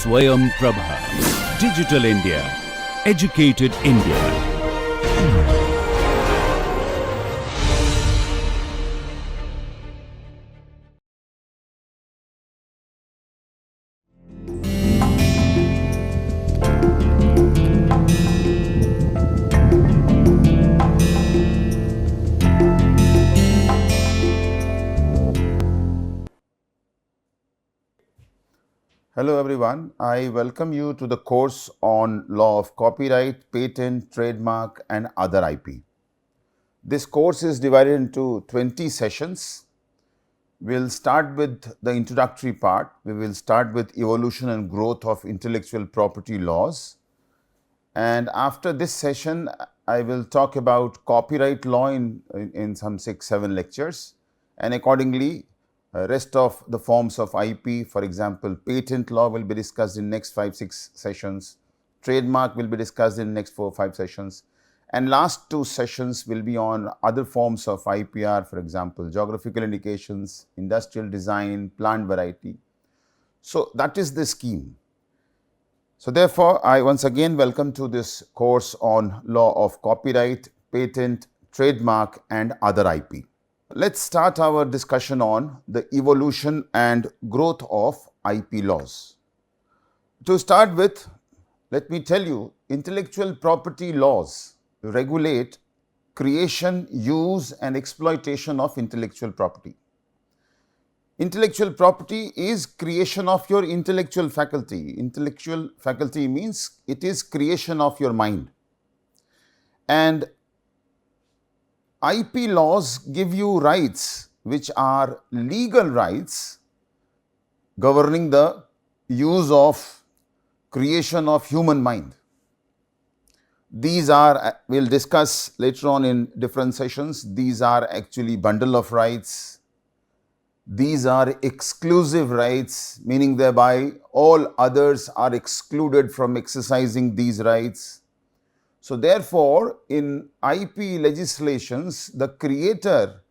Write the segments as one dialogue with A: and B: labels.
A: Swayam Prabha. Digital India. Educated India.
B: Hello everyone, I welcome you to the course on Law of Copyright, Patent, Trademark and other IP. This course is divided into 20 sessions. We'll start with the introductory part. We will start with evolution and growth of intellectual property laws. And after this session, I will talk about copyright law in some 6-7 lectures, and accordingly rest of the forms of IP, for example, patent law will be discussed in next 5-6 sessions, trademark will be discussed in next 4-5 sessions, and last 2 sessions will be on other forms of IPR, for example, geographical indications, industrial design, plant variety. So that is the scheme. So therefore, I once again welcome to this course on law of copyright, patent, trademark and other IP. Let's start our discussion on the evolution and growth of IP laws. To start with, let me tell you, intellectual property laws regulate creation, use and exploitation of intellectual property. Intellectual property is creation of your intellectual faculty. Intellectual faculty means it is creation of your mind. And IP laws give you rights which are legal rights governing the use of creation of human mind. These are, we'll discuss later on in different sessions, these are actually bundle of rights. These are exclusive rights, meaning thereby all others are excluded from exercising these rights. So therefore, in IP legislations, the creator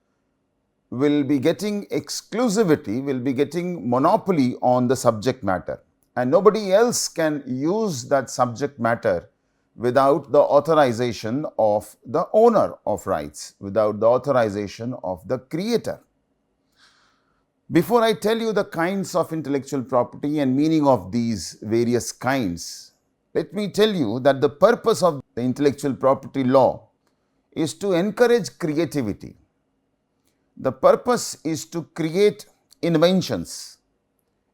B: will be getting exclusivity, will be getting monopoly on the subject matter, and nobody else can use that subject matter without the authorization of the owner of rights, without the authorization of the creator. Before I tell you the kinds of intellectual property and meaning of these various kinds, let me tell you that the purpose of the intellectual property law is to encourage creativity. The purpose is to create inventions,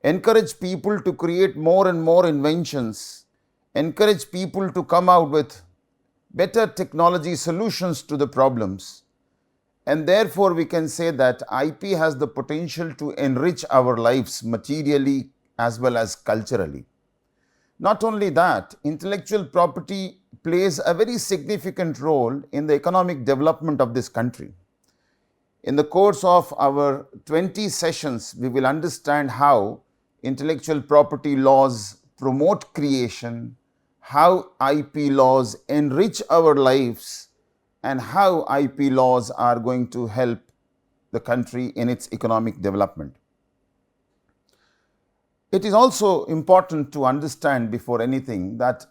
B: encourage people to create more and more inventions, encourage people to come out with better technology solutions to the problems. And therefore, we can say that IP has the potential to enrich our lives materially as well as culturally. Not only that, intellectual property plays a very significant role in the economic development of this country. In the course of our 20 sessions, we will understand how intellectual property laws promote creation, how IP laws enrich our lives, and how IP laws are going to help the country in its economic development. It is also important to understand before anything that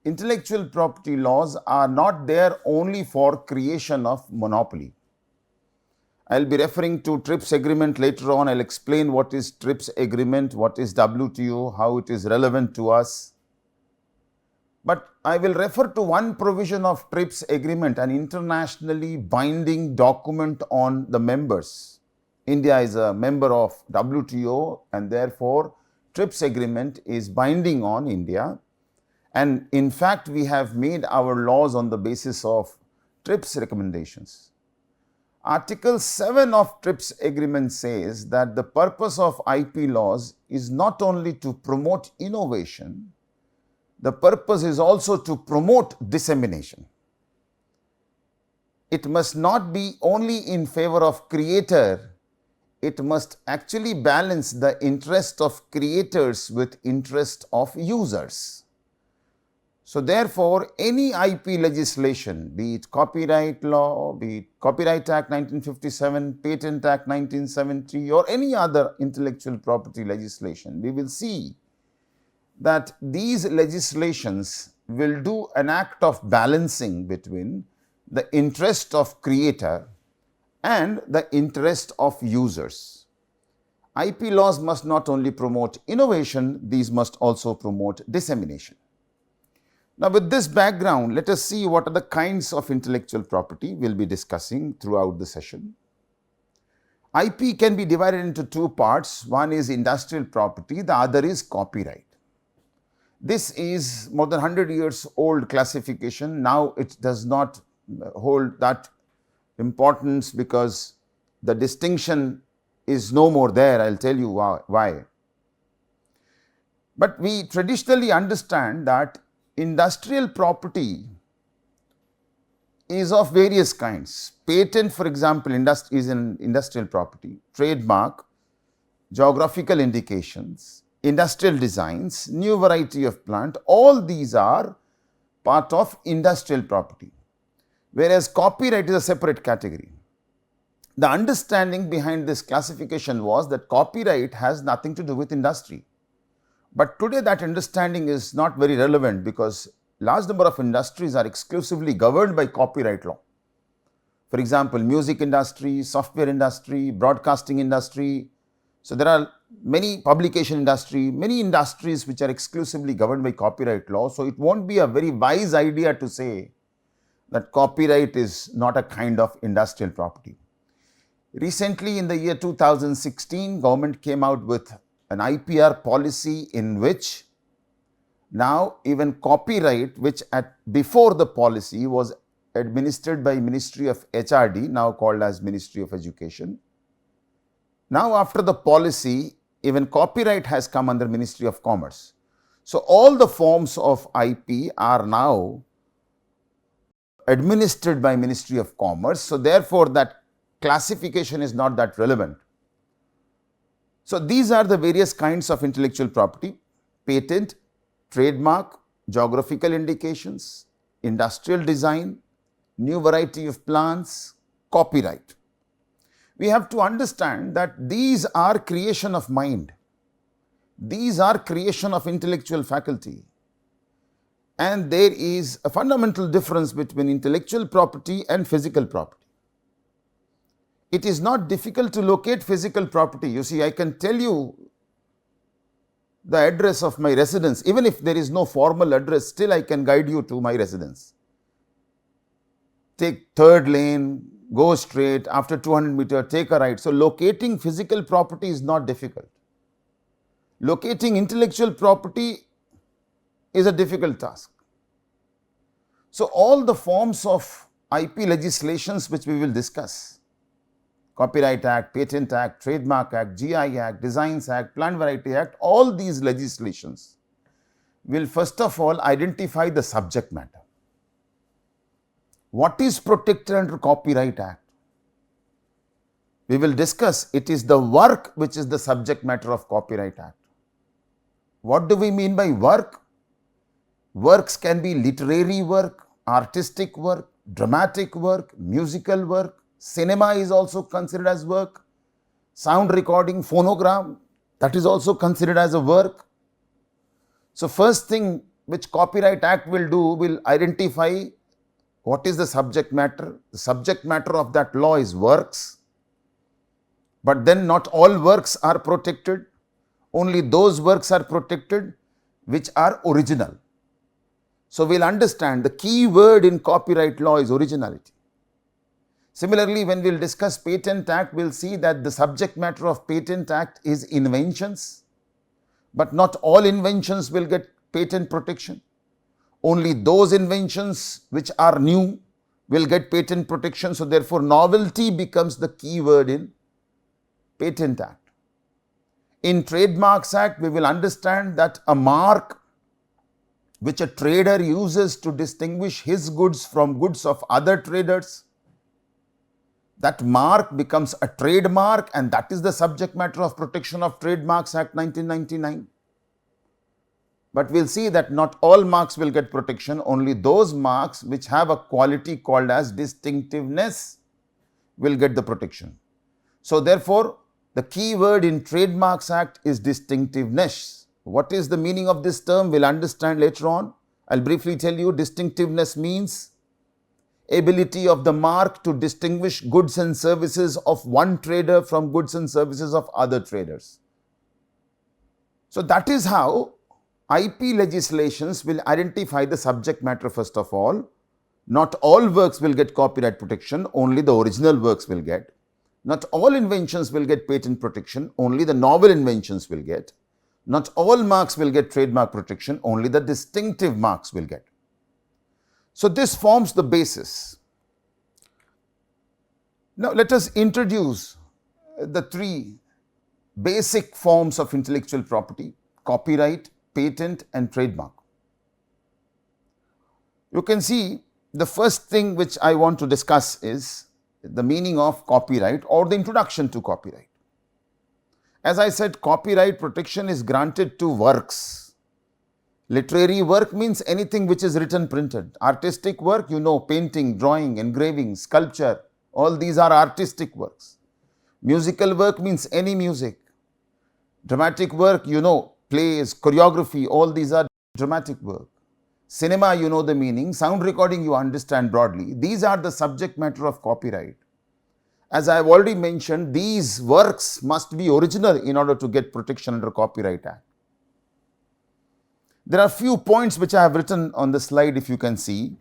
B: intellectual property laws are not there only for creation of monopoly. I'll be referring to TRIPS agreement later on. I'll explain what is TRIPS agreement, what is WTO, how it is relevant to us. But I will refer to one provision of TRIPS agreement, an internationally binding document on the members. India is a member of WTO and therefore TRIPS agreement is binding on India. And in fact, we have made our laws on the basis of TRIPS recommendations. Article 7 of TRIPS agreement says that the purpose of IP laws is not only to promote innovation, the purpose is also to promote dissemination. It must not be only in favor of creator, it must actually balance the interest of creators with interest of users. So therefore, any IP legislation, be it copyright law, be it Copyright Act 1957, Patent Act 1970 or any other intellectual property legislation, we will see that these legislations will do an act of balancing between the interest of creator and the interest of users. IP laws must not only promote innovation, these must also promote dissemination. Now, with this background, let us see what are the kinds of intellectual property we will be discussing throughout the session. IP can be divided into two parts. One is industrial property, the other is copyright. This is more than 100 years old classification. Now, it does not hold that importance because the distinction is no more there. I will tell you why. But we traditionally understand that industrial property is of various kinds. Patent, for example, is an industrial property. Trademark, geographical indications, industrial designs, new variety of plant, all these are part of industrial property, whereas copyright is a separate category. The understanding behind this classification was that copyright has nothing to do with industry. But today that understanding is not very relevant because large number of industries are exclusively governed by copyright law. For example, music industry, software industry, broadcasting industry. So, there are many publication industry, many industries which are exclusively governed by copyright law. So, it won't be a very wise idea to say that copyright is not a kind of industrial property. Recently, in the year 2016, government came out with an IPR policy in which now even copyright, which before the policy was administered by Ministry of HRD, now called as Ministry of Education. Now, after the policy, even copyright has come under Ministry of Commerce. So, all the forms of IP are now administered by Ministry of Commerce. So, therefore, that classification is not that relevant. So, these are the various kinds of intellectual property: patent, trademark, geographical indications, industrial design, new variety of plants, copyright. We have to understand that these are creation of mind, these are creation of intellectual faculty, and there is a fundamental difference between intellectual property and physical property. It is not difficult to locate physical property. You see, I can tell you the address of my residence. Even if there is no formal address, still I can guide you to my residence. Take third lane, go straight, after 200 meters, take a right. So, locating physical property is not difficult. Locating intellectual property is a difficult task. So, all the forms of IP legislations which we will discuss, Copyright Act, Patent Act, Trademark Act, GI Act, Designs Act, Plant Variety Act, all these legislations will first of all identify the subject matter. What is protected under Copyright Act? We will discuss it is the work which is the subject matter of Copyright Act. What do we mean by work? Works can be literary work, artistic work, dramatic work, musical work. Cinema is also considered as work. Sound recording, phonogram, that is also considered as a work. So, first thing which Copyright Act will do will identify what is the subject matter. The subject matter of that law is works, but then not all works are protected. Only those works are protected which are original. So, we will understand the key word in copyright law is originality. Similarly, when we will discuss Patent Act, we will see that the subject matter of Patent Act is inventions, but not all inventions will get patent protection. Only those inventions which are new will get patent protection. So, therefore, novelty becomes the key word in Patent Act. In Trademarks Act, we will understand that a mark which a trader uses to distinguish his goods from goods of other traders, that mark becomes a trademark, and that is the subject matter of Protection of Trademarks Act 1999. But we will see that not all marks will get protection, only those marks which have a quality called as distinctiveness will get the protection. So, therefore, the key word in Trademarks Act is distinctiveness. What is the meaning of this term? We'll understand later on. I'll briefly tell you, distinctiveness means ability of the mark to distinguish goods and services of one trader from goods and services of other traders. So that is how IP legislations will identify the subject matter first of all. Not all works will get copyright protection, only the original works will get. Not all inventions will get patent protection, only the novel inventions will get. Not all marks will get trademark protection, only the distinctive marks will get. So this forms the basis. Now let us introduce the three basic forms of intellectual property: copyright, patent and trademark. You can see the first thing which I want to discuss is the meaning of copyright or the introduction to copyright. As I said, copyright protection is granted to works. Literary work means anything which is written, printed. Artistic work, you know, painting, drawing, engraving, sculpture, all these are artistic works. Musical work means any music. Dramatic work, you know, plays, choreography, all these are dramatic work. Cinema, you know the meaning. Sound recording, you understand broadly. These are the subject matter of copyright. As I have already mentioned, these works must be original in order to get protection under Copyright Act. There are few points which I have written on the slide, if you can see.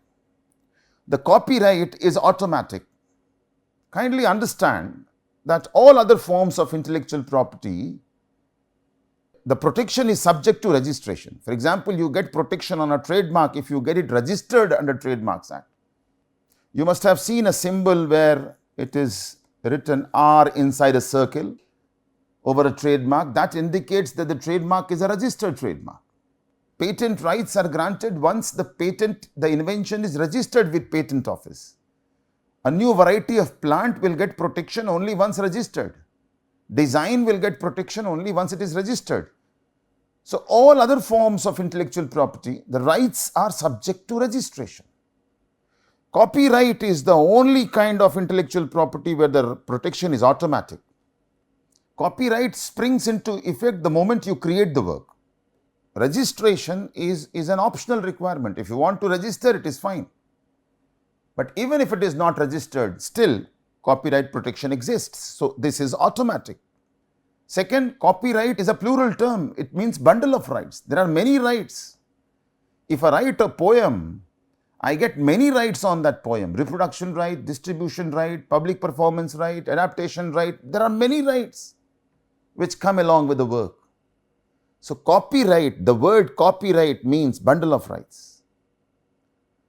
B: The copyright is automatic. Kindly understand that all other forms of intellectual property, the protection is subject to registration. For example, you get protection on a trademark if you get it registered under Trademarks Act. You must have seen a symbol where it is written R inside a circle over a trademark. That indicates that the trademark is a registered trademark. Patent rights are granted once the invention is registered with Patent Office. A new variety of plant will get protection only once registered. Design will get protection only once it is registered. So all other forms of intellectual property, the rights are subject to registration. Copyright is the only kind of intellectual property where the protection is automatic. Copyright springs into effect the moment you create the work. Registration is an optional requirement. If you want to register, it is fine. But even if it is not registered, still copyright protection exists. So this is automatic. Second, copyright is a plural term. It means bundle of rights. There are many rights. If I write a poem, I get many rights on that poem. Reproduction right, distribution right, public performance right, adaptation right. There are many rights which come along with the work. So copyright, the word copyright means bundle of rights.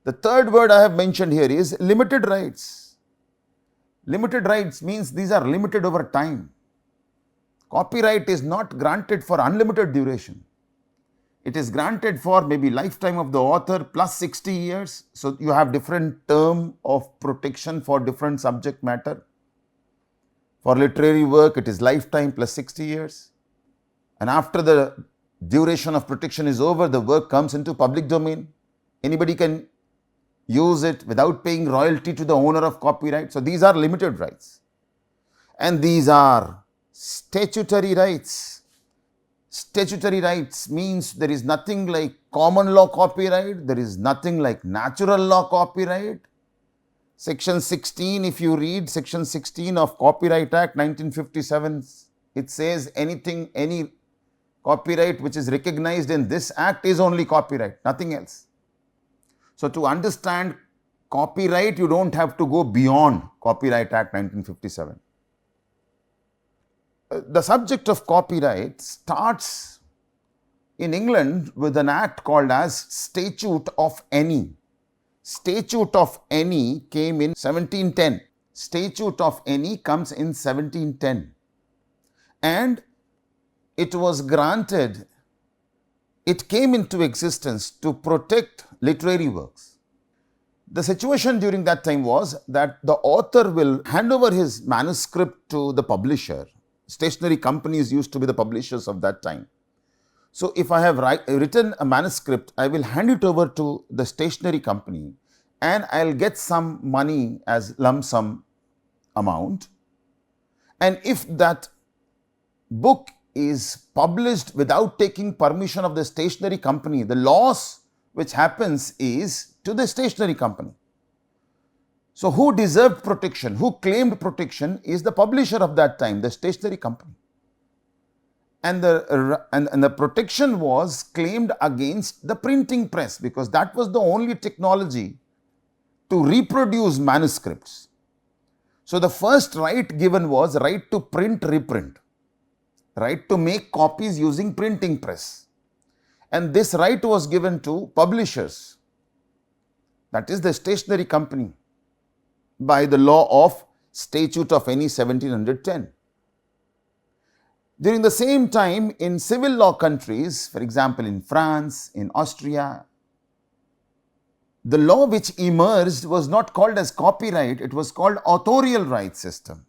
B: The third word I have mentioned here is limited rights. Limited rights means these are limited over time. Copyright is not granted for unlimited duration. It is granted for maybe lifetime of the author plus 60 years. So you have different term of protection for different subject matter. For literary work, it is lifetime plus 60 years. And after the duration of protection is over, the work comes into public domain. Anybody can use it without paying royalty to the owner of copyright. So these are limited rights. And these are statutory rights. Statutory rights means there is nothing like common law copyright, there is nothing like natural law copyright. Section 16, if you read Section 16 of Copyright Act 1957, it says any copyright which is recognized in this act is only copyright, nothing else. So to understand copyright, you don't have to go beyond Copyright Act 1957. The subject of copyright starts in England with an act called as Statute of Any. Statute of Any came in 1710. Statute of Any comes in 1710. And it was granted, it came into existence to protect literary works. The situation during that time was that the author will hand over his manuscript to the publisher. Stationery companies used to be the publishers of that time. So if I have written a manuscript, I will hand it over to the stationery company and I'll get some money as lump sum amount. And if that book is published without taking permission of the stationery company, the loss which happens is to the stationery company. So who deserved protection, who claimed protection is the publisher of that time, the stationery company. And the protection was claimed against the printing press because that was the only technology to reproduce manuscripts. So the first right given was right to print, reprint, right to make copies using printing press. And this right was given to publishers, that is the stationery company, by the law of Statute of Any 1710. During the same time, in civil law countries, for example in France, in Austria, the law which emerged was not called as copyright, it was called authorial rights system.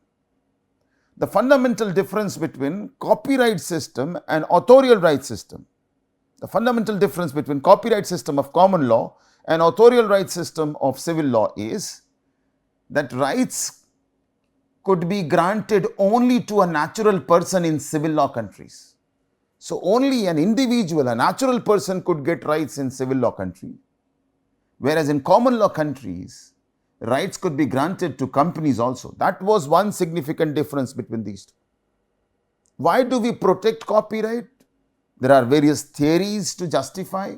B: The fundamental difference between copyright system and authorial rights system, the fundamental difference between copyright system of common law and authorial rights system of civil law is that rights could be granted only to a natural person in civil law countries. So only an individual, a natural person could get rights in civil law country, whereas in common law countries, rights could be granted to companies also. That was one significant difference between these two. Why do we protect copyright? There are various theories to justify.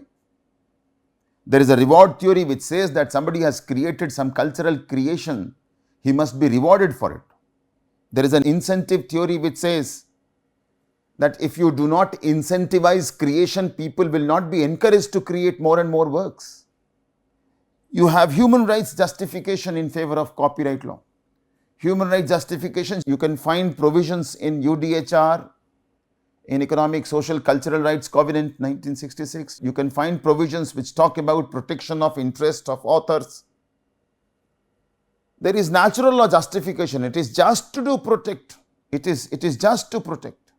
B: There is a reward theory which says that somebody has created some cultural creation, he must be rewarded for it. There is an incentive theory which says that if you do not incentivize creation, people will not be encouraged to create more and more works. You have human rights justification in favor of copyright law. Human rights justifications, you can find provisions in UDHR, in Economic, Social, Cultural Rights Covenant 1966. You can find provisions which talk about protection of interest of authors. There is natural law justification. It is just to protect. It is just to protect.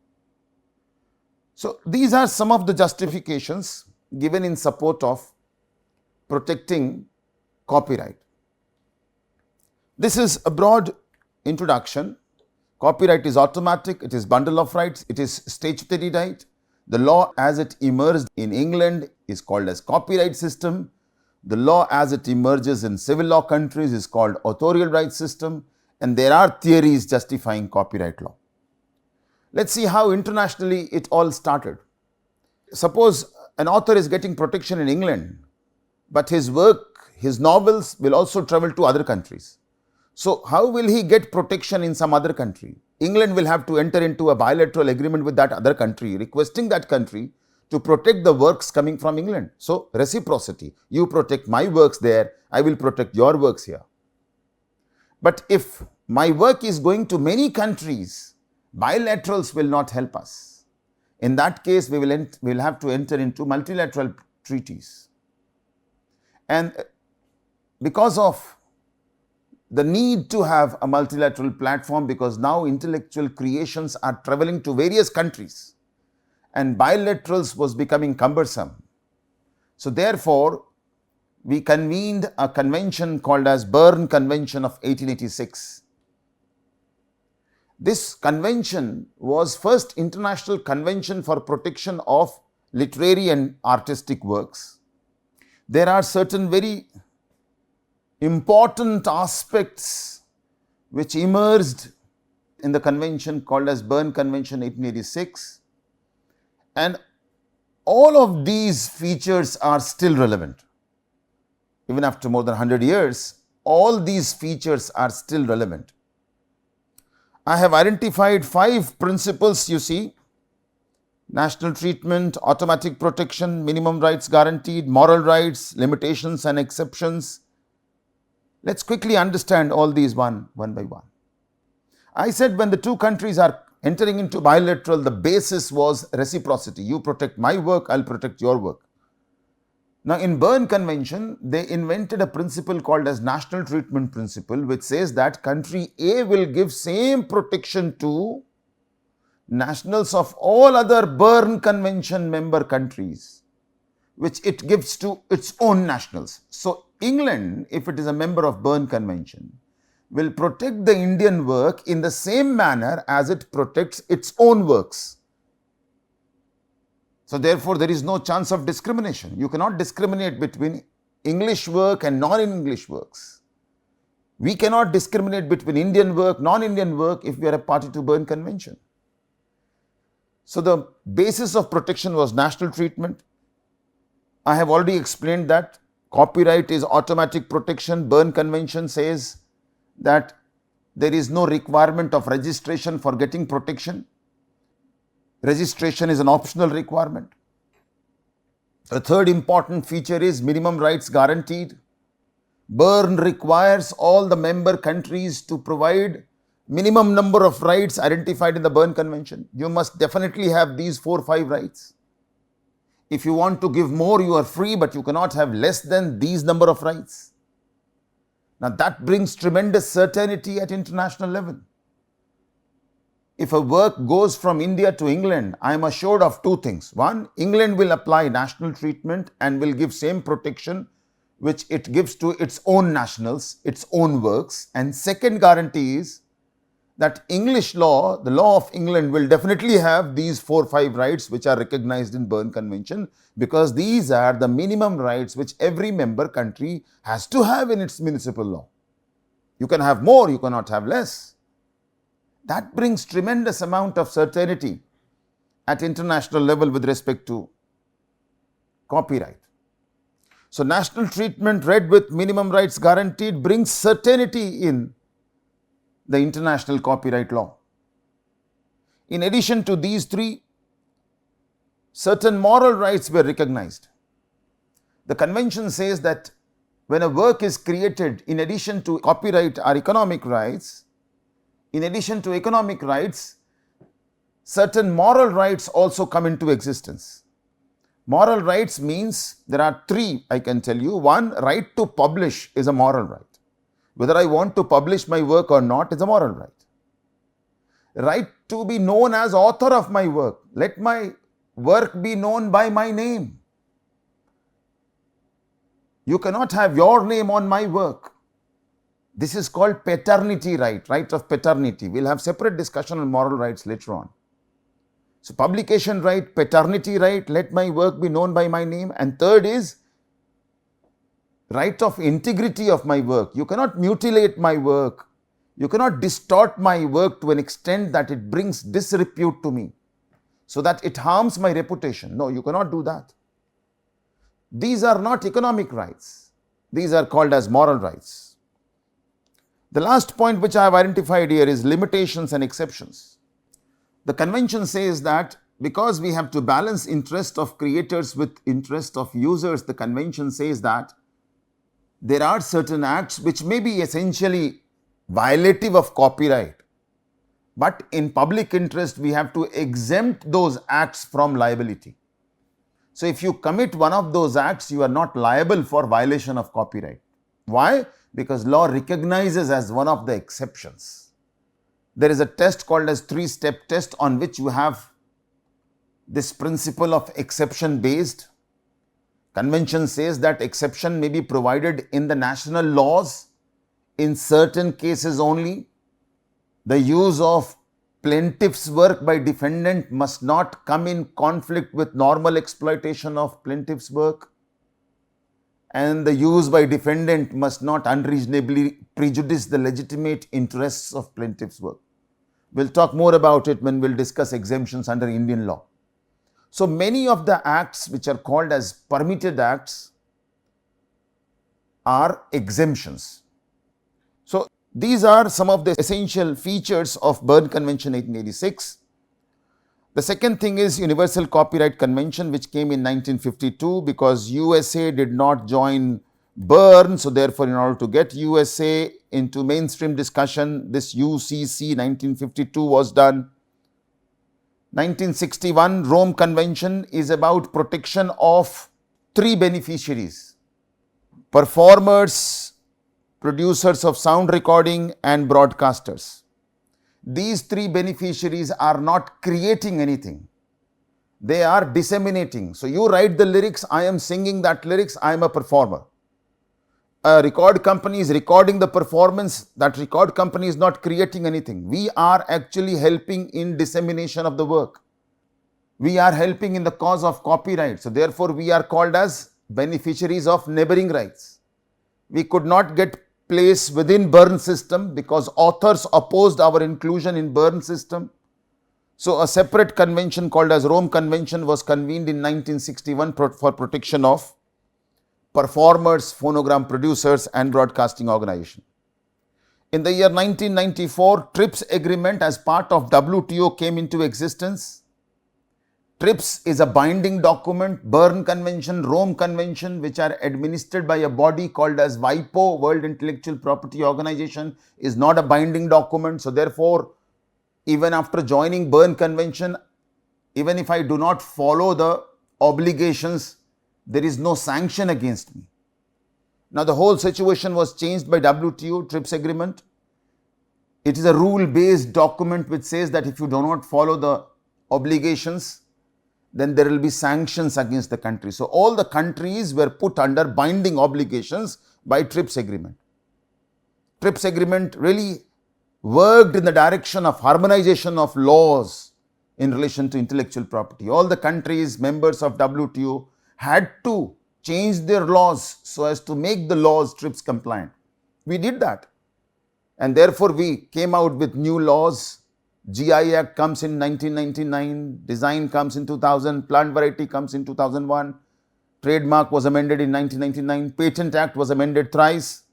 B: So these are some of the justifications given in support of protecting copyright. This is a broad introduction. Copyright is automatic, it is bundle of rights, it is statutory right. The law as it emerged in England is called as copyright system. The law as it emerges in civil law countries is called authorial rights system, and there are theories justifying copyright law. Let's see how internationally it all started. Suppose an author is getting protection in England, but his work, his novels will also travel to other countries. So how will he get protection in some other country? England will have to enter into a bilateral agreement with that other country, requesting that country to protect the works coming from England. So reciprocity, you protect my works there, I will protect your works here. But if my work is going to many countries, bilaterals will not help us. In that case, we will have to enter into multilateral treaties. And because of the need to have a multilateral platform, because now intellectual creations are traveling to various countries and bilaterals was becoming cumbersome. So therefore, we convened a convention called as Berne Convention of 1886. This convention was first international convention for protection of literary and artistic works. There are certain very important aspects which emerged in the convention called as Berne Convention 1886, and all of these features are still relevant. Even after more than 100 years, all these features are still relevant. I have identified 5 principles, you see: national treatment, automatic protection, minimum rights guaranteed, moral rights, limitations and exceptions. Let's quickly understand all these one by one. I said when the two countries are entering into bilateral, the basis was reciprocity. You protect my work, I'll protect your work. Now in Berne Convention, they invented a principle called as national treatment principle, which says that country A will give same protection to nationals of all other Berne Convention member countries, which it gives to its own nationals. So England, if it is a member of Berne Convention, will protect the Indian work in the same manner as it protects its own works. So therefore, there is no chance of discrimination. You cannot discriminate between English work and non-English works. We cannot discriminate between Indian work, non-Indian work if we are a party to Berne Convention. So the basis of protection was national treatment. I have already explained that copyright is automatic protection. Berne Convention says that there is no requirement of registration for getting protection. Registration is an optional requirement. The third important feature is minimum rights guaranteed. Berne requires all the member countries to provide minimum number of rights identified in the Berne Convention. You must definitely have these 4 or 5 rights. If you want to give more, you are free, but you cannot have less than these number of rights. Now that brings tremendous certainty at international level. If a work goes from India to England, I am assured of 2 things. One, England will apply national treatment and will give same protection which it gives to its own nationals, its own works. And second guarantee is that English law, the law of England, will definitely have these 4 or 5 rights which are recognized in Berne Convention, because these are the minimum rights which every member country has to have in its municipal law. You can have more, you cannot have less. That brings tremendous amount of certainty at international level with respect to copyright. So national treatment read with minimum rights guaranteed brings certainty in the international copyright law. In addition to these 3, certain moral rights were recognized. The convention says that when a work is created, in addition to copyright or economic rights, certain moral rights also come into existence. Moral rights means there are 3, I can tell you. One, right to publish is a moral right. Whether I want to publish my work or not is a moral right. Right to be known as author of my work. Let my work be known by my name. You cannot have your name on my work. This is called paternity right, right of paternity. We'll have separate discussion on moral rights later on. So publication right, paternity right, let my work be known by my name. And third is right of integrity of my work. You cannot mutilate my work. You cannot distort my work to an extent that it brings disrepute to me, so that it harms my reputation. No, you cannot do that. These are not economic rights. These are called as moral rights. The last point which I have identified here is limitations and exceptions. The convention says that because we have to balance interest of creators with interest of users, the convention says that there are certain acts which may be essentially violative of copyright, but in public interest we have to exempt those acts from liability. So if you commit one of those acts, you are not liable for violation of copyright. Why? Because law recognizes as one of the exceptions. There is a test called as 3-step test on which you have this principle of exception based. Convention says that exception may be provided in the national laws in certain cases only. The use of plaintiff's work by defendant must not come in conflict with normal exploitation of plaintiff's work, and the use by defendant must not unreasonably prejudice the legitimate interests of plaintiff's work. We'll talk more about it when we'll discuss exemptions under Indian law. So many of the acts which are called as permitted acts are exemptions. So these are some of the essential features of Berne Convention 1886. The second thing is Universal Copyright Convention, which came in 1952 because USA did not join Berne. So therefore, in order to get USA into mainstream discussion, this UCC 1952 was done. 1961 Rome Convention is about protection of 3 beneficiaries: performers, producers of sound recording and broadcasters. These 3 beneficiaries are not creating anything. They are disseminating. So you write the lyrics, I am singing that lyrics, I am a performer. A record company is recording the performance, that record company is not creating anything. We are actually helping in dissemination of the work. we are helping in the cause of copyright. So therefore, we are called as beneficiaries of neighboring rights. We could not get place within Berne system because authors opposed our inclusion in Berne system. So a separate convention called as Rome Convention was convened in 1961 for protection of performers, phonogram producers and broadcasting organization. In the year 1994, TRIPS agreement as part of WTO came into existence. TRIPS is a binding document. Berne Convention, Rome Convention, which are administered by a body called as WIPO, World Intellectual Property Organization, is not a binding document. So therefore, even after joining Berne Convention, even if I do not follow the obligations, there is no sanction against me. Now the whole situation was changed by WTO TRIPS agreement. It is a rule-based document which says that if you do not follow the obligations, then there will be sanctions against the country. So all the countries were put under binding obligations by TRIPS agreement. TRIPS agreement really worked in the direction of harmonization of laws in relation to intellectual property. All the countries, members of WTO, had to change their laws so as to make the laws TRIPS compliant. We did that. And therefore, we came out with new laws. GI Act comes in 1999, design comes in 2000, plant variety comes in 2001, trademark was amended in 1999, Patent Act was amended thrice.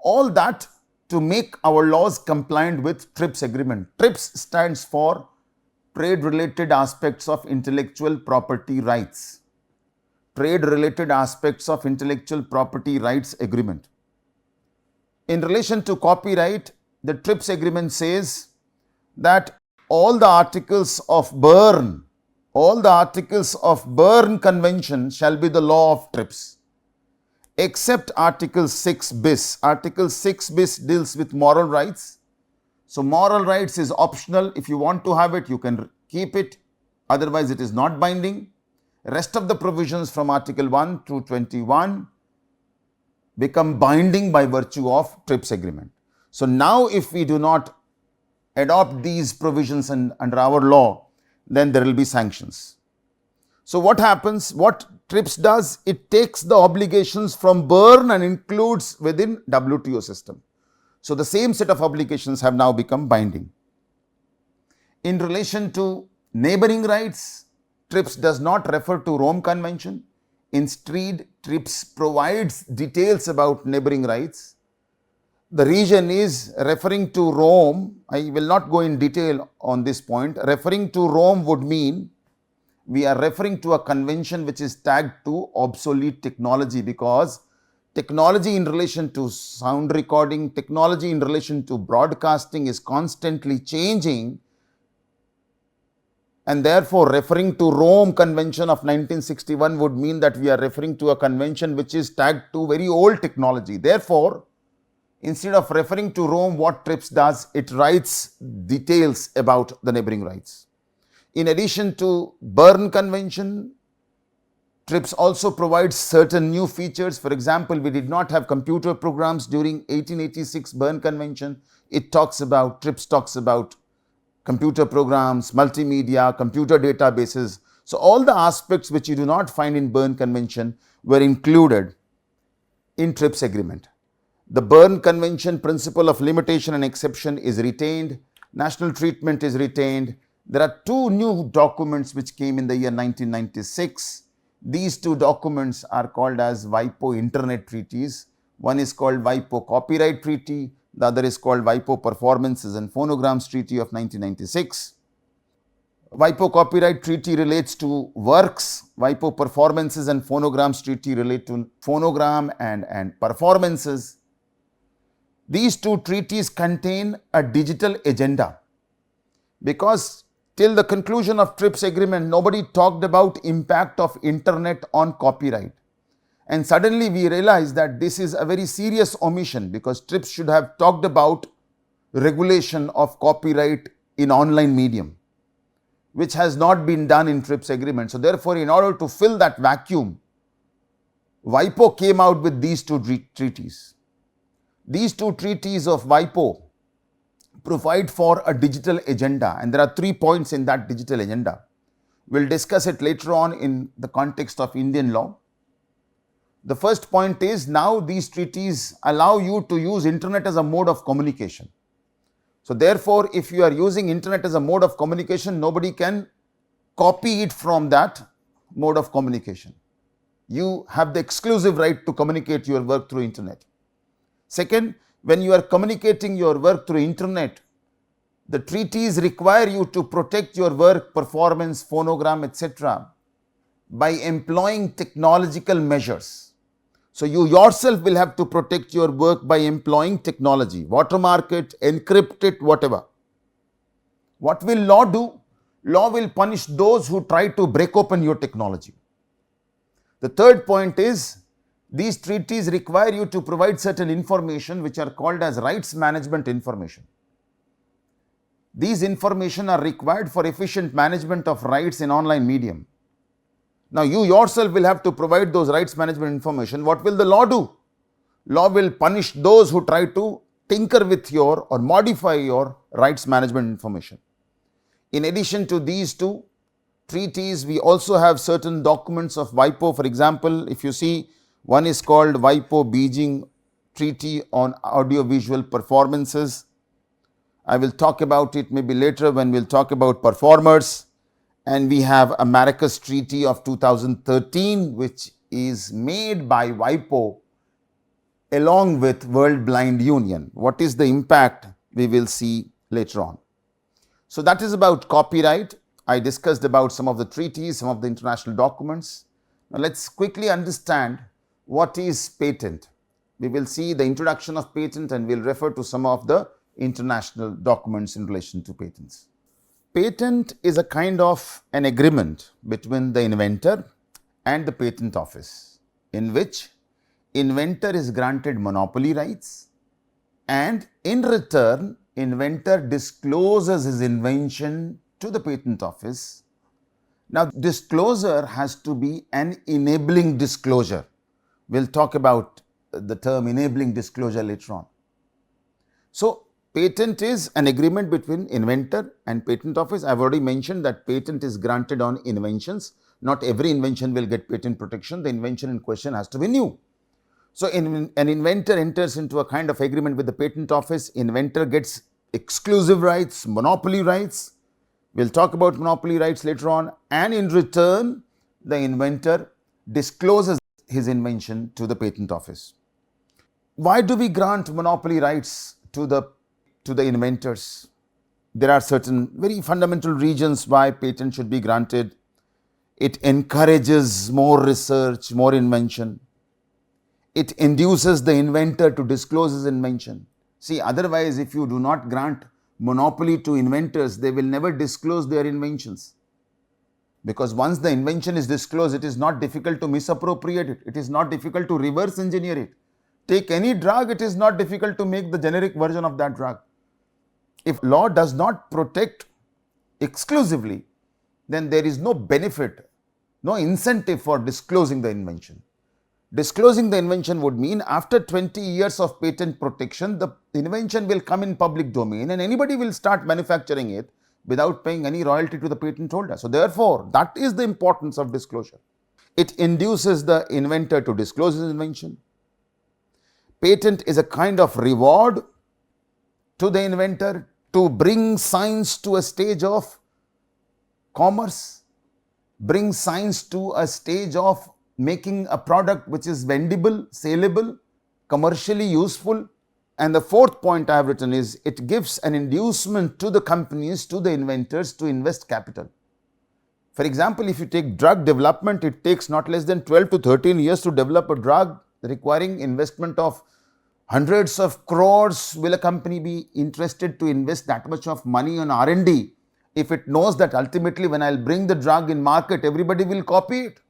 B: All that to make our laws compliant with TRIPS agreement. TRIPS stands for Trade-Related Aspects of Intellectual Property Rights. Trade-Related Aspects of Intellectual Property Rights Agreement. In relation to copyright, the TRIPS agreement says that all the articles of Berne Convention shall be the law of TRIPS, except Article 6 bis. Article 6 bis deals with moral rights. So moral rights is optional. If you want to have it, you can keep it. Otherwise, it is not binding. Rest of the provisions from Article 1 to 21 become binding by virtue of TRIPS agreement. So now if we do not adopt these provisions under our law, then there will be sanctions. So what happens? What TRIPS does? It takes the obligations from Berne and includes within WTO system. So the same set of obligations have now become binding. In relation to neighboring rights, TRIPS does not refer to Rome Convention. Instead, TRIPS provides details about neighboring rights. The region is referring to Rome. I will not go in detail on this point. Referring to Rome would mean we are referring to a convention which is tagged to obsolete technology, because technology in relation to sound recording, technology in relation to broadcasting is constantly changing, and therefore referring to Rome Convention of 1961 would mean that we are referring to a convention which is tagged to very old technology. Therefore, instead of referring to Rome, what TRIPS does, it writes details about the neighboring rights. In addition to Berne Convention, TRIPS also provides certain new features. For example, we did not have computer programs during 1886 Berne Convention. TRIPS talks about computer programs, multimedia, computer databases. So all the aspects which you do not find in Berne Convention were included in TRIPS agreement. The Berne Convention principle of limitation and exception is retained. National treatment is retained. There are two new documents which came in the year 1996. These two documents are called as WIPO Internet Treaties. One is called WIPO Copyright Treaty. The other is called WIPO Performances and Phonograms Treaty of 1996. WIPO Copyright Treaty relates to works. WIPO Performances and Phonograms Treaty relate to phonogram and performances. These two treaties contain a digital agenda, because till the conclusion of TRIPS agreement, nobody talked about impact of internet on copyright. And suddenly we realized that this is a very serious omission, because TRIPS should have talked about regulation of copyright in online medium, which has not been done in TRIPS agreement. So therefore, in order to fill that vacuum, WIPO came out with these two treaties. These two treaties of WIPO provide for a digital agenda, and there are 3 points in that digital agenda. We'll discuss it later on in the context of Indian law. The first point is, now these treaties allow you to use internet as a mode of communication. So therefore, if you are using internet as a mode of communication, nobody can copy it from that mode of communication. You have the exclusive right to communicate your work through internet. Second, when you are communicating your work through internet, the treaties require you to protect your work, performance, phonogram, etc. by employing technological measures. So you yourself will have to protect your work by employing technology, watermark it, encrypt it, whatever. What will law do? Law will punish those who try to break open your technology. The third point is, these treaties require you to provide certain information which are called as rights management information. These information are required for efficient management of rights in online medium. Now you yourself will have to provide those rights management information. What will the law do? Law will punish those who try to tinker with your or modify your rights management information. In addition to these two treaties, we also have certain documents of WIPO. For example, if you see, one is called WIPO Beijing Treaty on Audiovisual Performances. I will talk about it maybe later when we'll talk about performers. And we have a Marrakesh Treaty of 2013, which is made by WIPO along with World Blind Union. What is the impact? We will see later on. So that is about copyright. I discussed about some of the treaties, some of the international documents. Now let's quickly understand what is patent. We will see the introduction of patent and we'll refer to some of the international documents in relation to patents. Patent is a kind of an agreement between the inventor and the patent office, in which inventor is granted monopoly rights and in return inventor discloses his invention to the patent office. Now disclosure has to be an enabling disclosure. We'll talk about the term enabling disclosure later on. So patent is an agreement between inventor and patent office. I have already mentioned that patent is granted on inventions. Not every invention will get patent protection. The invention in question has to be new. So an inventor enters into a kind of agreement with the patent office. Inventor gets exclusive rights, monopoly rights. We'll talk about monopoly rights later on. And in return, the inventor discloses his invention to the patent office. Why do we grant monopoly rights to the inventors? There are certain very fundamental reasons why patent should be granted. It encourages more research, more invention. It induces the inventor to disclose his invention. See, otherwise, if you do not grant monopoly to inventors, they will never disclose their inventions. Because once the invention is disclosed, it is not difficult to misappropriate it. It is not difficult to reverse engineer it. Take any drug, it is not difficult to make the generic version of that drug. If law does not protect exclusively, then there is no benefit, no incentive for disclosing the invention. Disclosing the invention would mean after 20 years of patent protection, the invention will come in public domain and anybody will start manufacturing it without paying any royalty to the patent holder. So therefore, that is the importance of disclosure. It induces the inventor to disclose his invention. Patent is a kind of reward to the inventor to bring science to a stage of commerce, bring science to a stage of making a product which is vendible, saleable, commercially useful. And the fourth point I have written is, it gives an inducement to the companies, to the inventors to invest capital. For example, if you take drug development, it takes not less than 12 to 13 years to develop a drug requiring investment of hundreds of crores. Will a company be interested to invest that much of money on R&D if it knows that ultimately when I'll bring the drug in market, everybody will copy it?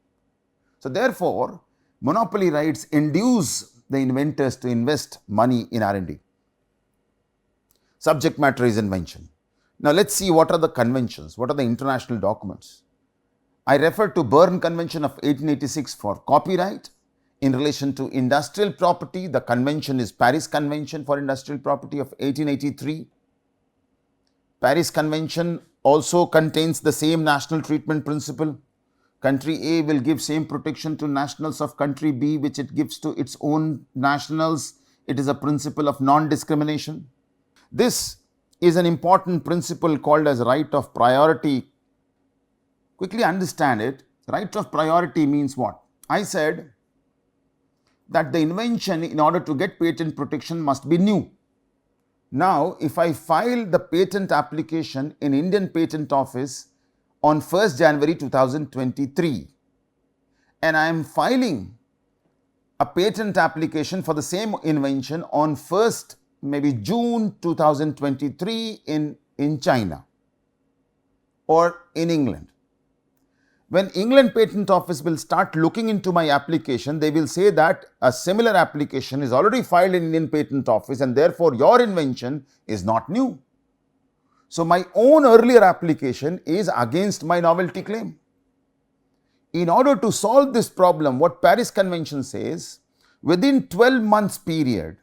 B: So therefore, monopoly rights induce the inventors to invest money in R&D. Subject matter is invention. Now let's see what are the conventions, what are the international documents. I refer to Berne Convention of 1886 for copyright. In relation to industrial property, the convention is Paris Convention for Industrial Property of 1883. Paris Convention also contains the same national treatment principle. Country A will give same protection to nationals of country B, which it gives to its own nationals. It is a principle of non-discrimination. This is an important principle called as right of priority. Quickly understand it. Right of priority means what? I said that the invention, in order to get patent protection, must be new. Now, if I file the patent application in Indian Patent Office on 1st January 2023 and I am filing a patent application for the same invention on 1st maybe June 2023 in China or in England. When England Patent Office will start looking into my application, they will say that a similar application is already filed in Indian Patent Office and therefore your invention is not new. So my own earlier application is against my novelty claim. In order to solve this problem, what Paris Convention says, within 12 months period,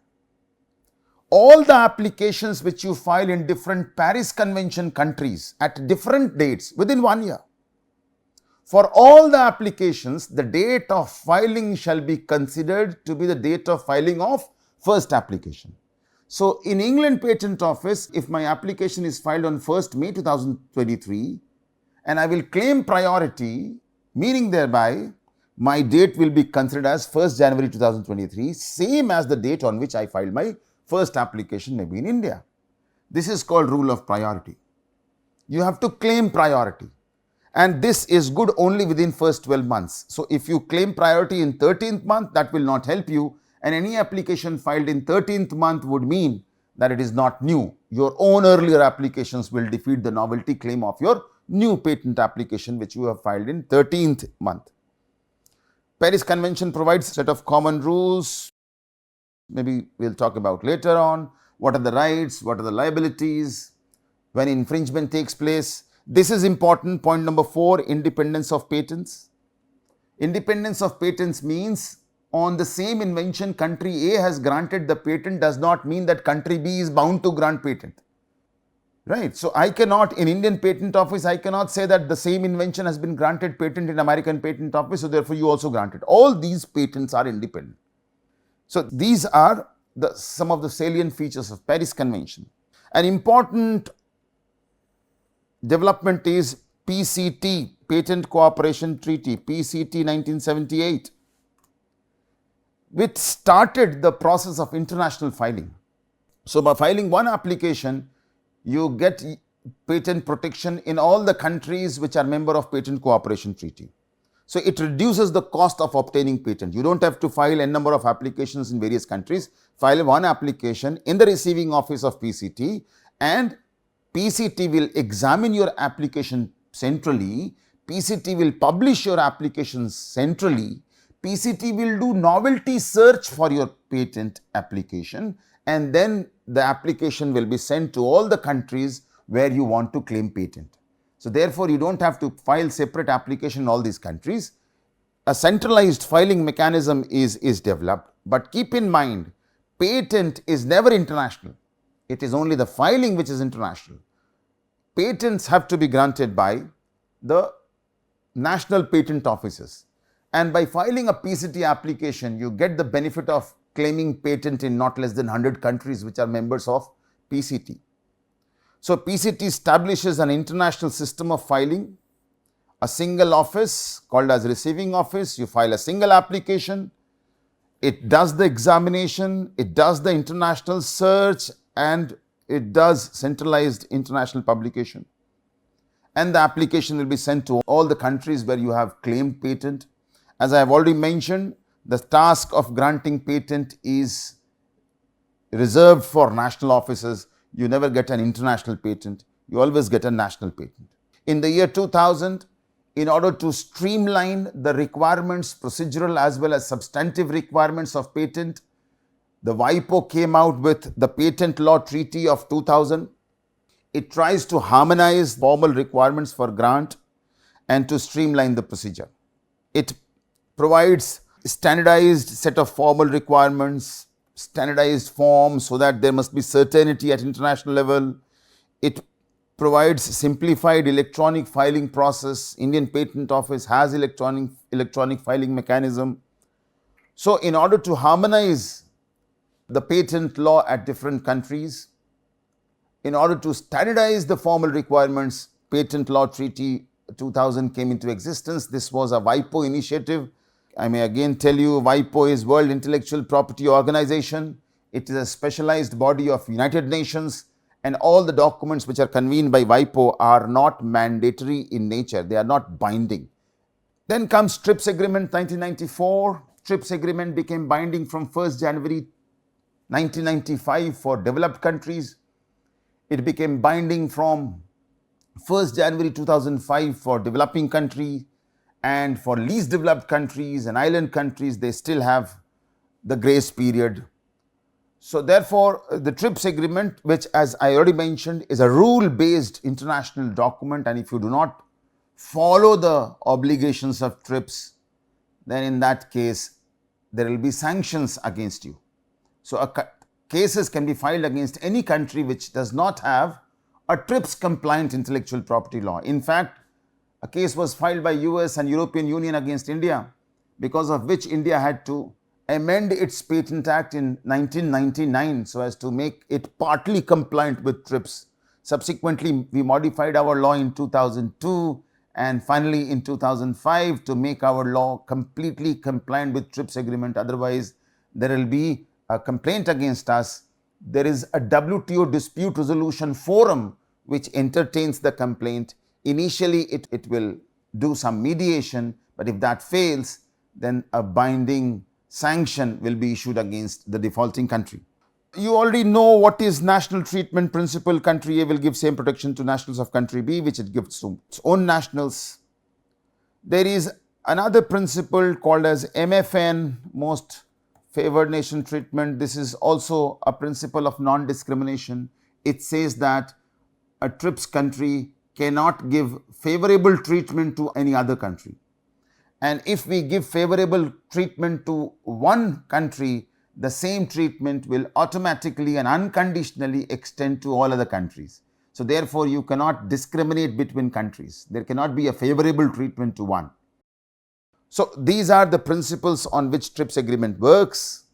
B: all the applications which you file in different Paris Convention countries at different dates within 1 year, for all the applications, the date of filing shall be considered to be the date of filing of first application. So, in England Patent Office, if my application is filed on 1st May 2023 and I will claim priority, meaning thereby my date will be considered as 1st January 2023, same as the date on which I filed my first application maybe in India. This is called rule of priority. You have to claim priority. And this is good only within first 12 months. So, if you claim priority in 13th month, that will not help you, and any application filed in 13th month would mean that it is not new. Your own earlier applications will defeat the novelty claim of your new patent application which you have filed in 13th month. Paris Convention provides a set of common rules. Maybe we will talk about later on. What are the rights? What are the liabilities? When infringement takes place. This is important. Point number 4, independence of patents. Independence of patents means on the same invention country A has granted the patent does not mean that country B is bound to grant patent. Right. So, I cannot in Indian Patent Office, I cannot say that the same invention has been granted patent in American Patent Office, so therefore you also grant it. All these patents are independent. So, these are some of the salient features of Paris Convention. An important development is PCT, Patent Cooperation Treaty, PCT 1978, which started the process of international filing. So, by filing one application, you get patent protection in all the countries which are member of Patent Cooperation Treaty. So, it reduces the cost of obtaining patent. You do not have to file n number of applications in various countries. File one application in the receiving office of PCT and PCT will examine your application centrally, PCT will publish your applications centrally, PCT will do novelty search for your patent application and then the application will be sent to all the countries where you want to claim patent. So, therefore, you do not have to file separate application in all these countries. A centralized filing mechanism is developed, but keep in mind patent is never international. It is only the filing which is international. Patents have to be granted by the national patent offices, and by filing a PCT application you get the benefit of claiming patent in not less than 100 countries which are members of PCT. So, PCT establishes an international system of filing, a single office called as receiving office. You file a single application, it does the examination, it does the international search and it does centralized international publication, and the application will be sent to all the countries where you have claimed patent. As I have already mentioned, the task of granting patent is reserved for national offices. You never get an international patent, you always get a national patent. In the year 2000, in order to streamline the requirements, procedural as well as substantive requirements of patent, the WIPO came out with the Patent Law Treaty of 2000. It tries to harmonize formal requirements for grant and to streamline the procedure. It provides standardized set of formal requirements, standardized forms so that there must be certainty at international level. It provides simplified electronic filing process. Indian Patent Office has electronic filing mechanism. So, in order to harmonize the patent law at different countries, in order to standardize the formal requirements, Patent Law Treaty 2000 came into existence. This was a WIPO initiative. I may again tell you, WIPO is World Intellectual Property Organization. It is a specialized body of United Nations, and all the documents which are convened by WIPO are not mandatory in nature. They are not binding. Then comes TRIPS Agreement 1994. TRIPS Agreement became binding from 1st January 1995 for developed countries. It became binding from 1st January 2005 for developing countries, and for least developed countries and island countries, they still have the grace period. So therefore, the TRIPS Agreement, which as I already mentioned is a rule-based international document, and if you do not follow the obligations of TRIPS, then in that case there will be sanctions against you. So cases can be filed against any country which does not have a TRIPS compliant intellectual property law. In fact, a case was filed by US and European Union against India, because of which India had to amend its Patent Act in 1999 so as to make it partly compliant with TRIPS. Subsequently, we modified our law in 2002 and finally in 2005 to make our law completely compliant with TRIPS Agreement. Otherwise, there will be a complaint against us. There is a WTO dispute resolution forum which entertains the complaint. Initially, it will do some mediation, but if that fails, then a binding sanction will be issued against the defaulting country. You already know what is national treatment principle. Country A will give same protection to nationals of country B, which it gives to its own nationals. There is another principle called as MFN, most favored nation treatment. This is also a principle of non-discrimination. It says that a TRIPS country cannot give favorable treatment to any other country. And if we give favorable treatment to one country, the same treatment will automatically and unconditionally extend to all other countries. So therefore, you cannot discriminate between countries. There cannot be a favorable treatment to one. So these are the principles on which TRIPS agreement works.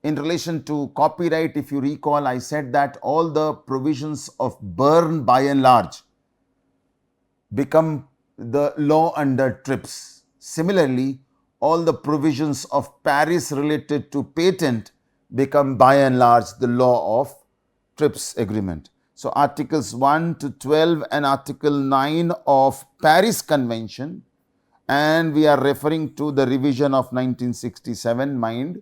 B: In relation to copyright, if you recall, I said that all the provisions of Berne by and large become the law under TRIPS. Similarly, all the provisions of Paris related to patent become by and large the law of TRIPS agreement. So articles 1 to 12 and article 9 of Paris Convention, and we are referring to the revision of 1967, mind.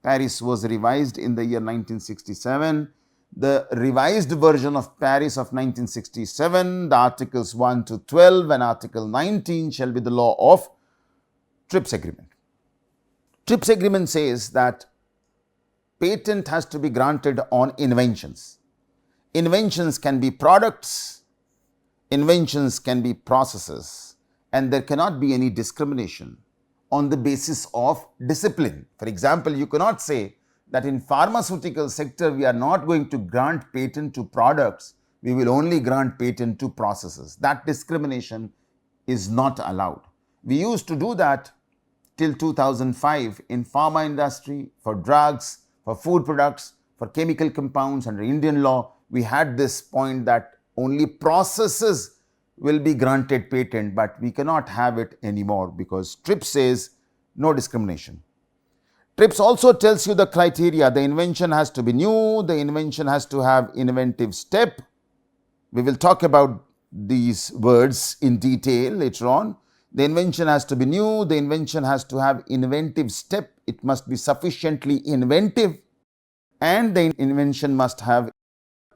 B: Paris was revised in the year 1967. The revised version of Paris of 1967, the articles 1 to 12 and article 19 shall be the law of TRIPS agreement. TRIPS agreement says that patent has to be granted on inventions. Inventions can be products, inventions can be processes, and there cannot be any discrimination on the basis of discipline. For example, you cannot say that in pharmaceutical sector we are not going to grant patent to products, we will only grant patent to processes. That discrimination is not allowed. We used to do that till 2005 in pharma industry, for drugs, for food products, for chemical compounds. Under Indian law, we had this point that only processes will be granted patent, but we cannot have it anymore because TRIPS says no discrimination. TRIPS also tells you the criteria. The invention has to be new, the invention has to have inventive step. We will talk about these words in detail later on. The invention has to be new, the invention has to have inventive step, it must be sufficiently inventive, and the invention must have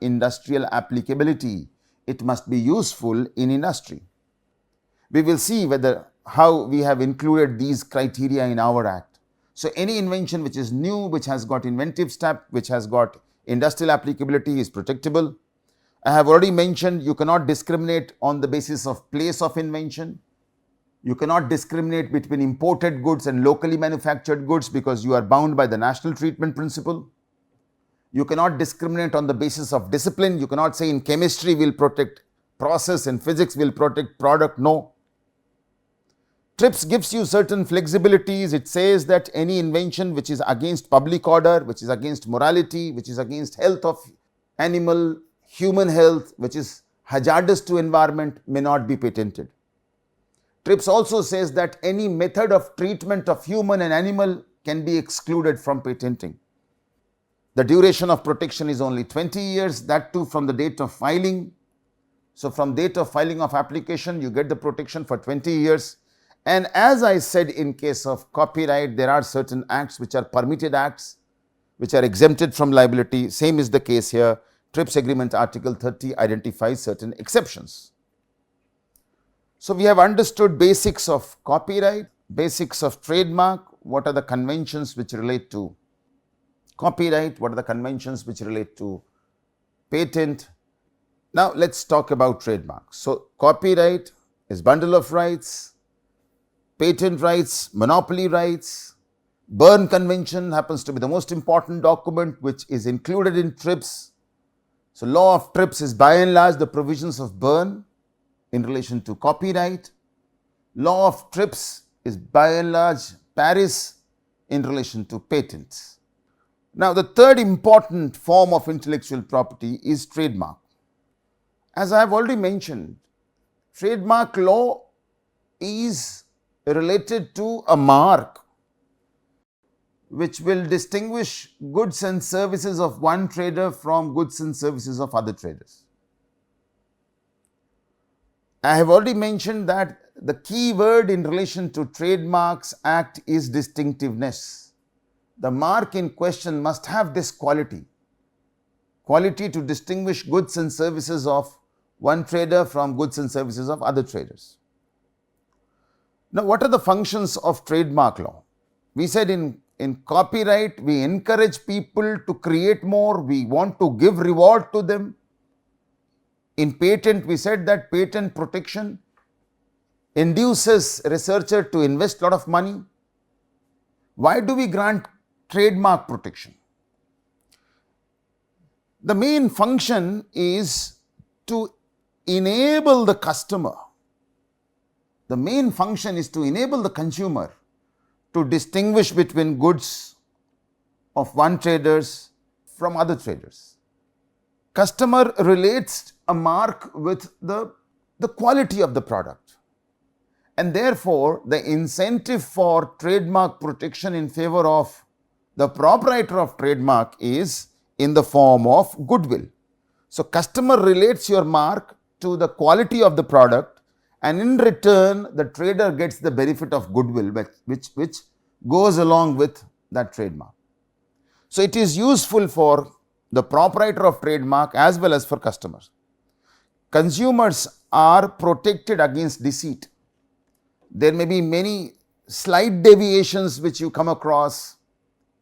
B: industrial applicability. It must be useful in industry. We will see how we have included these criteria in our act. So any invention which is new, which has got inventive step, which has got industrial applicability is protectable. I have already mentioned you cannot discriminate on the basis of place of invention. You cannot discriminate between imported goods and locally manufactured goods because you are bound by the national treatment principle. You cannot discriminate on the basis of discipline. You cannot say in chemistry we will protect process and physics will protect product. No. TRIPS gives you certain flexibilities. It says that any invention which is against public order, which is against morality, which is against health of animal, human health, which is hazardous to environment may not be patented. TRIPS also says that any method of treatment of human and animal can be excluded from patenting. The duration of protection is only 20 years, that too from the date of filing. So from date of filing of application, you get the protection for 20 years. And as I said, in case of copyright, there are certain acts which are permitted acts, which are exempted from liability. Same is the case here. TRIPS Agreement Article 30 identifies certain exceptions. So we have understood basics of copyright, basics of trademark, what are the conventions which relate to copyright, what are the conventions which relate to patent. Now let's talk about trademark. So copyright is bundle of rights, patent rights, monopoly rights. Berne Convention happens to be the most important document which is included in TRIPS. So law of TRIPS is by and large the provisions of Berne in relation to copyright. Law of TRIPS is by and large Paris in relation to patents. Now the third important form of intellectual property is trademark. As I have already mentioned, trademark law is related to a mark which will distinguish goods and services of one trader from goods and services of other traders. I have already mentioned that the key word in relation to Trademarks Act is distinctiveness. The mark in question must have this quality to distinguish goods and services of one trader from goods and services of other traders. Now, what are the functions of trademark law? We said in copyright, we encourage people to create more, we want to give reward to them. In patent, we said that patent protection induces researcher to invest a lot of money. Why do we grant trademark protection? The main function is to enable the customer. The main function is to enable the consumer to distinguish between goods of one traders from other traders. Customer relates a mark with the quality of the product, and therefore the incentive for trademark protection in favor of the proprietor of trademark is in the form of goodwill. So customer relates your mark to the quality of the product, and in return the trader gets the benefit of goodwill which goes along with that trademark. So it is useful for the proprietor of trademark as well as for customers. Consumers are protected against deceit. There may be many slight deviations which you come across.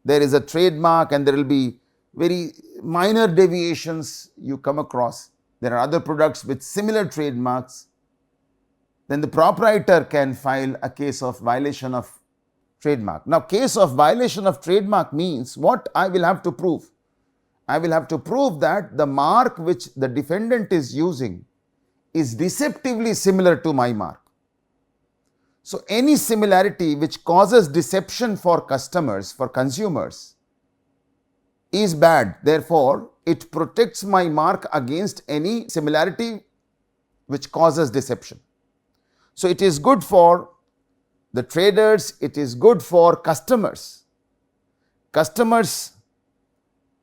B: There is a trademark and there will be very minor deviations you come across. There are other products with similar trademarks. Then the proprietor can file a case of violation of trademark. Now, case of violation of trademark means what I will have to prove? I will have to prove that the mark which the defendant is using is deceptively similar to my mark. So, any similarity which causes deception for customers, for consumers, is bad. Therefore, it protects my mark against any similarity which causes deception. So, it is good for the traders, it is good for customers.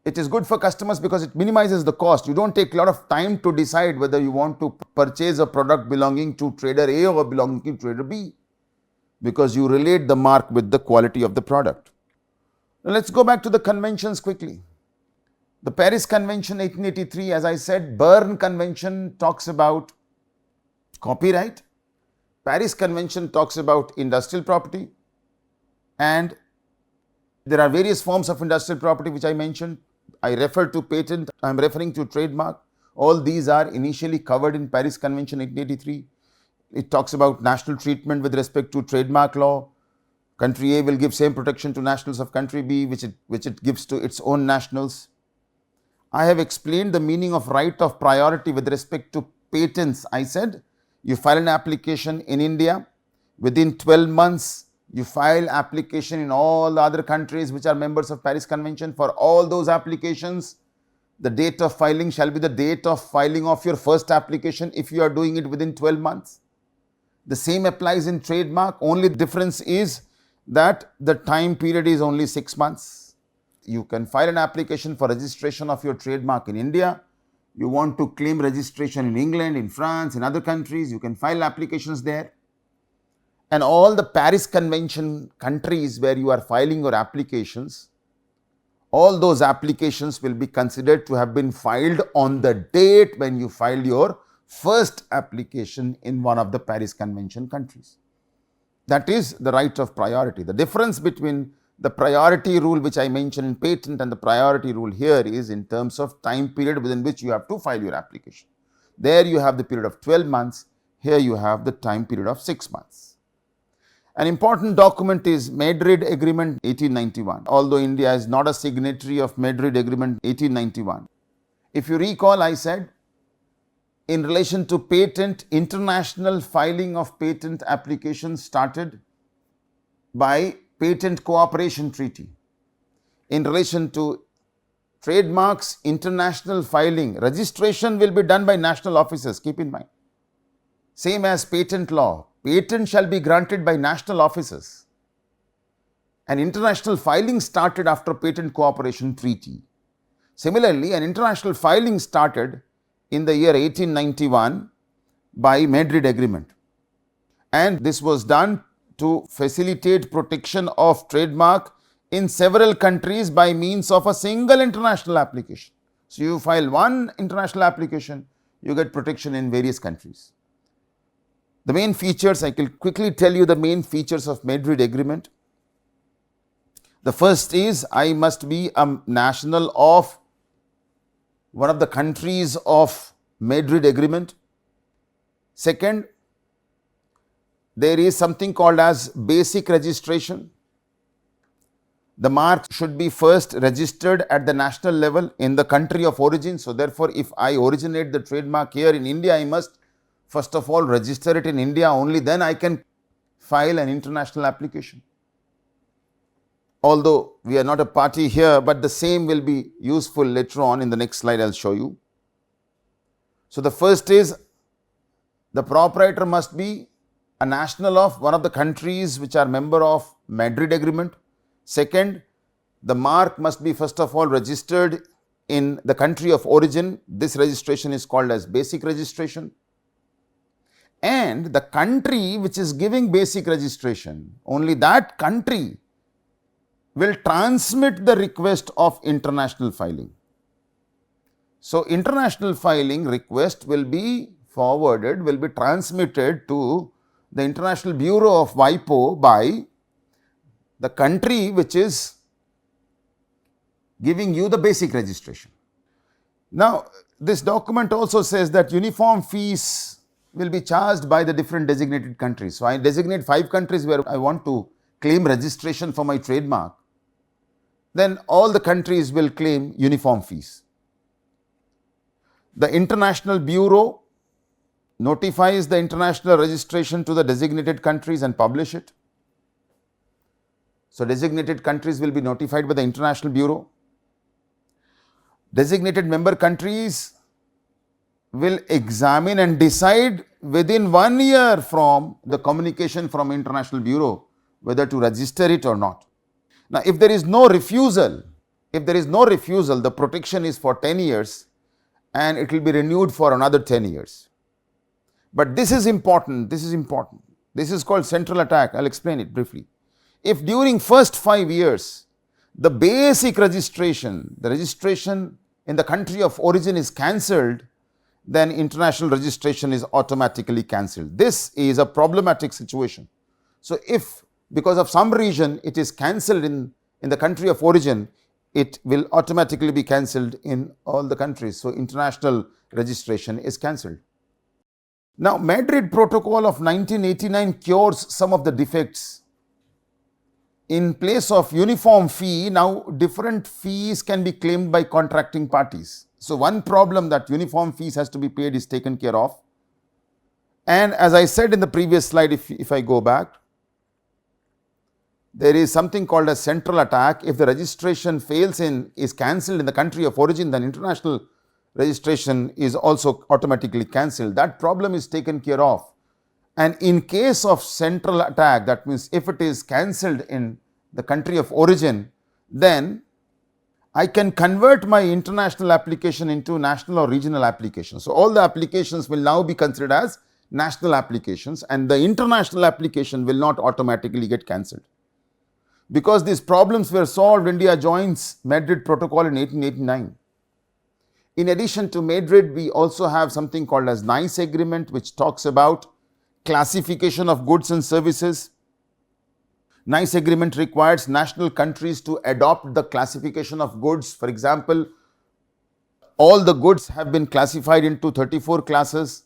B: It is good for customers because it minimizes the cost. You don't take a lot of time to decide whether you want to purchase a product belonging to trader A or belonging to trader B, because you relate the mark with the quality of the product. Now, let's go back to the conventions quickly. The Paris Convention 1883, as I said, Berne Convention talks about copyright. Paris Convention talks about industrial property, and there are various forms of industrial property which I mentioned. I refer to patent, I am referring to trademark. All these are initially covered in Paris Convention 1883. It talks about national treatment with respect to trademark law. Country A will give same protection to nationals of country B, which it gives to its own nationals. I have explained the meaning of right of priority with respect to patents, I said you file an application in India. Within 12 months, you file application in all the other countries which are members of Paris Convention. For all those applications, the date of filing shall be the date of filing of your first application if you are doing it within 12 months. The same applies in trademark. Only difference is that the time period is only 6 months. You can file an application for registration of your trademark in India. You want to claim registration in England, in France, in other countries, you can file applications there. And all the Paris Convention countries where you are filing your applications, all those applications will be considered to have been filed on the date when you filed your first application in one of the Paris Convention countries. That is the right of priority. The difference between the priority rule which I mentioned in patent and the priority rule here is in terms of time period within which you have to file your application. There you have the period of 12 months, here you have the time period of 6 months. An important document is Madrid Agreement 1891, although India is not a signatory of Madrid Agreement 1891. If you recall, I said in relation to patent, international filing of patent applications started by Patent Cooperation Treaty. In relation to trademarks, international filing, registration will be done by national officers, keep in mind. Same as patent law, patent shall be granted by national officers. An international filing started after Patent Cooperation Treaty. Similarly, an international filing started in the year 1891 by Madrid Agreement. And this was done to facilitate protection of trademark in several countries by means of a single international application. So, you file one international application, you get protection in various countries. The main features, I will quickly tell you the main features of Madrid Agreement. The first is I must be a national of one of the countries of Madrid Agreement. Second, there is something called as basic registration. The mark should be first registered at the national level in the country of origin. So, therefore, if I originate the trademark here in India, I must first of all register it in India, only then I can file an international application. Although we are not a party here, but the same will be useful later on. In the next slide I will show you. So, the first is the proprietor must be a national of one of the countries which are member of Madrid Agreement. Second, the mark must be first of all registered in the country of origin. This registration is called as basic registration. And the country which is giving basic registration, only that country will transmit the request of international filing. So, international filing request will be forwarded, will be transmitted to the International Bureau of WIPO by the country which is giving you the basic registration. Now, this document also says that uniform fees will be charged by the different designated countries. So, I designate 5 countries where I want to claim registration for my trademark. Then all the countries will claim uniform fees. The International Bureau notifies the international registration to the designated countries and publish it. So, designated countries will be notified by the International Bureau. Designated member countries will examine and decide within 1 year from the communication from International Bureau whether to register it or not. Now, if there is no refusal, the protection is for 10 years and it will be renewed for another 10 years. But this is important, this is called central attack. I will explain it briefly. If during first 5 years, the basic registration, the registration in the country of origin is cancelled, then international registration is automatically cancelled. This is a problematic situation. So, if because of some reason it is cancelled in the country of origin, it will automatically be cancelled in all the countries. So, international registration is cancelled. Now, Madrid Protocol of 1989 cures some of the defects. In place of uniform fee, now different fees can be claimed by contracting parties. So one problem that uniform fees has to be paid is taken care of. And as I said in the previous slide, if I go back, there is something called a central attack. If the registration is cancelled in the country of origin, then international registration is also automatically cancelled. That problem is taken care of. And in case of central attack, that means if it is cancelled in the country of origin, then I can convert my international application into national or regional application. So all the applications will now be considered as national applications, and the international application will not automatically get cancelled. Because these problems were solved, India joins Madrid Protocol in 1889. In addition to Madrid, we also have something called as Nice Agreement, which talks about classification of goods and services. Nice Agreement requires national countries to adopt the classification of goods. For example, all the goods have been classified into 34 classes,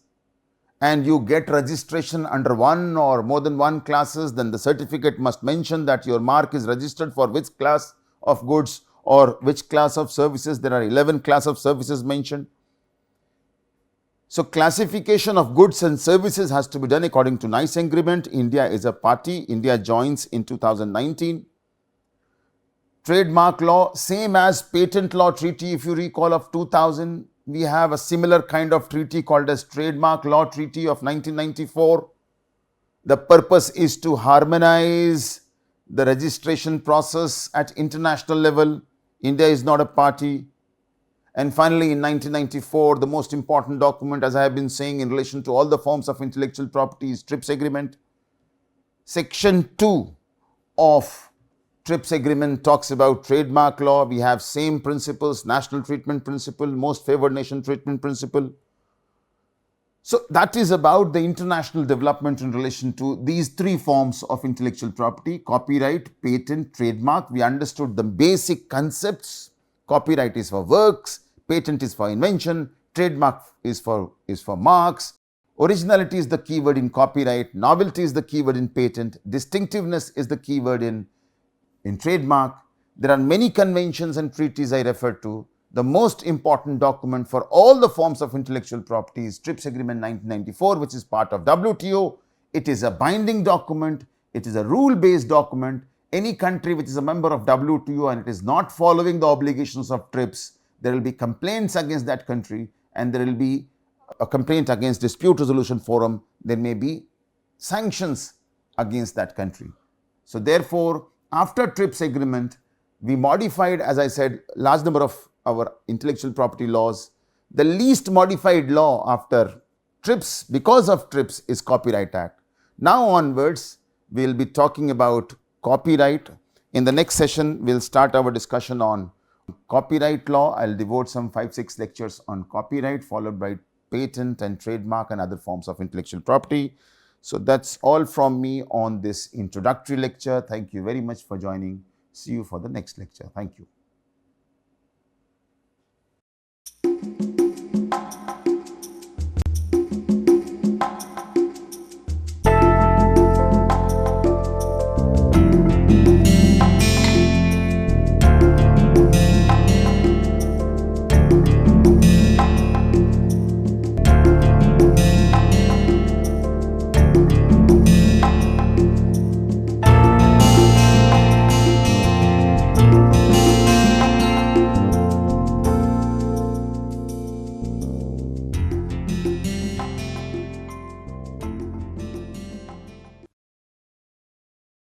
B: and you get registration under one or more than one classes, then the certificate must mention that your mark is registered for which class of goods or which class of services. There are 11 class of services mentioned. So classification of goods and services has to be done according to Nice Agreement. India is a party. India joins in 2019. Trademark law, same as patent law treaty, if you recall, of 2000. We have a similar kind of treaty called as Trademark Law Treaty of 1994. The purpose is to harmonize the registration process at international level. India is not a party. And finally, in 1994, the most important document, as I have been saying, in relation to all the forms of intellectual property is TRIPS Agreement. Section 2 of TRIPS Agreement talks about trademark law. We have same principles, national treatment principle, most favored nation treatment principle. So that is about the international development in relation to these three forms of intellectual property: copyright, patent, trademark. We understood the basic concepts. Copyright is for works, patent is for invention, trademark is for marks. Originality is the keyword in copyright, novelty is the keyword in patent, distinctiveness is the keyword in trademark. There are many conventions and treaties I refer to. The most important document for all the forms of intellectual property is TRIPS Agreement 1994, which is part of WTO. It is a binding document. It is a rule-based document. Any country which is a member of WTO and it is not following the obligations of TRIPS, there will be complaints against that country, and there will be a complaint against Dispute Resolution Forum. There may be sanctions against that country. So therefore, after TRIPS Agreement, we modified, as I said, large number of our intellectual property laws. The least modified law after TRIPS, because of TRIPS, is Copyright Act. Now onwards, we will be talking about copyright. In the next session, we will start our discussion on copyright law. I will devote some 5-6 lectures on copyright, followed by patent and trademark and other forms of intellectual property. So that's all from me on this introductory lecture. Thank you very much for joining. See you for the next lecture. Thank you.